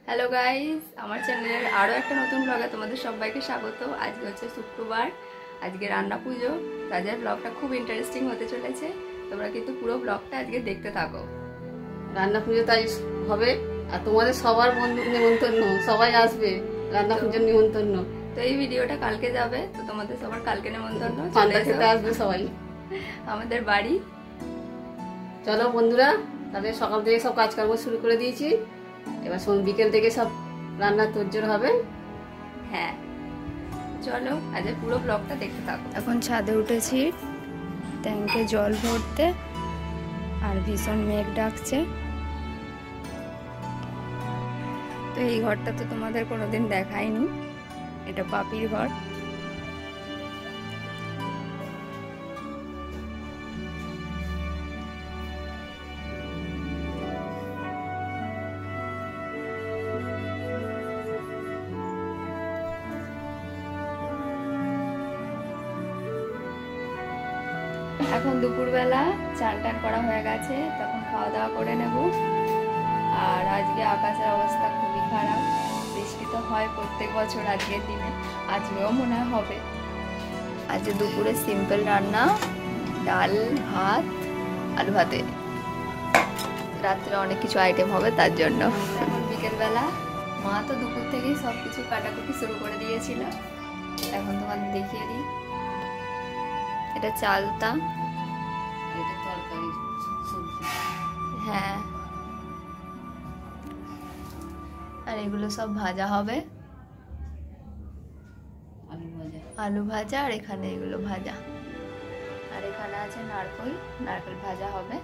Hello guys, আমার চ্যানেলের আরও একটা নতুন ব্লগে তোমাদের সবাইকে স্বাগত। আজকে হচ্ছে শুক্রবার, আজকে রান্না পুজো। তাদের ব্লগটা খুব ইন্টারেস্টিং হতে চলেছে, তোমরা কিন্তু পুরো ব্লগটা আজকে দেখতে থাকো। রান্না পুজো তাই হবে, আর তোমাদের সবার বন্ধু নিমন্ত্রণ, সবাই আসবে রান্না পুজোর নিমন্ত্রণ। তো এই ভিডিওটা কালকে যাবে, তো তোমাদের সবার কালকে নিমন্ত্রণ, পান্তা খেতে আসবে সবাই আমাদের বাড়ি। চলো বন্ধুরা, তাহলে সকাল থেকে সব কাজকর্ম শুরু করে দিয়েছি, এবার বিকেল থেকে সব রান্নার তোড়জোড় হবে। হ্যাঁ চলো আজ পুরো ব্লগটা দেখতে থাকো। এখন ছাদে উঠেছি ট্যাঙ্কে জল ভরতে, আর ভীষণ মেঘ ডাকছে। তো এই ঘরটা তো তোমাদের কোনোদিন দেখাইনি, এটা পাপির ঘর। এখন দুপুরবেলা চান টান করা হয়ে গেছে, তখন খাওয়া দাওয়া করে নেব। আর আজকে আকাশের অবস্থা খুবই খারাপ, বৃষ্টি তো হয় প্রত্যেক বছর, আজকের দিনে আজকেও মনে হবে। আজকে দুপুরে সিম্পল রান্না, ডাল ভাত আলু ভাতে। রাত্রে অনেক কিছু আইটেম হবে তার জন্য। এখন বিকেলবেলা, মা তো দুপুর থেকেই সব কিছু কাটাকুটি শুরু করে দিয়েছিল। এখন তোমাদের দেখিয়ে দিই, এটা চালতা, এটা তরকারি সবজি। হ্যাঁ, আর এগুলো সব ভাজা হবে, আলু ভাজা, আর এখানে এগুলো ভাজা, আর এখানে আছে নারকেল, নারকেল ভাজা হবে।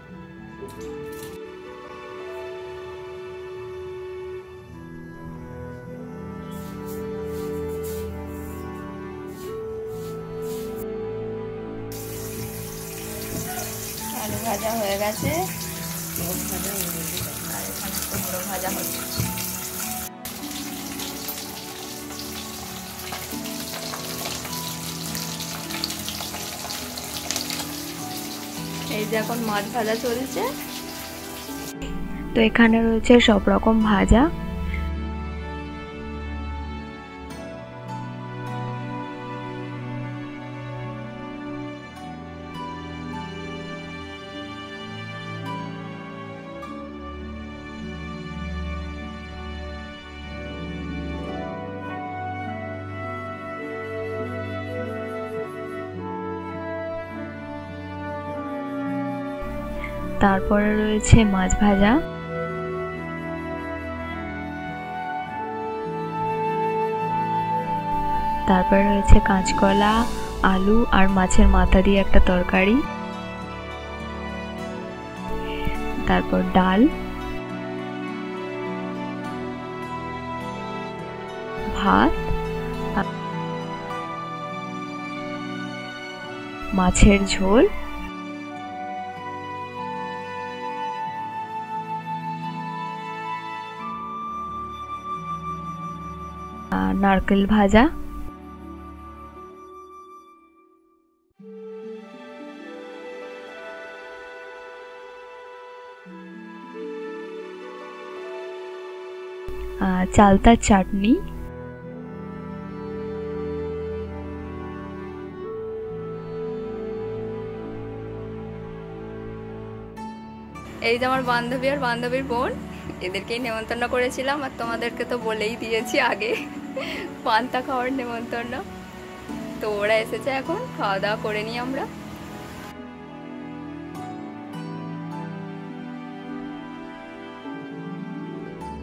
আলু ভাজা হয়ে গেছে, আর এখানে কুমড়ো ভাজা হচ্ছে। এই যে এখন মাছ ভাজা চলছে। তো এখানে রয়েছে সব রকম ভাজা, তারপরে রয়েছে মাছ ভাজা, তারপরে রয়েছে কাঁচকলা, আলু আর মাছের মাথা দিয়ে একটা তরকারি, তারপর ডাল, ভাত, মাছের ঝোল, নারকেল ভাজা, চালতার চাটনি, এই যে আমার বান্ধবী আর বান্ধবীর বোন, এদেরকেই নেমন্তন্ন করেছিলাম, আর তোমাদেরকে তো বলেই দিয়েছি আগে পান্তা খাওয়ার নেমন্তন্ন। তো ওরা এসেছে, এখন খাওয়া দাওয়া করে নিই আমরা।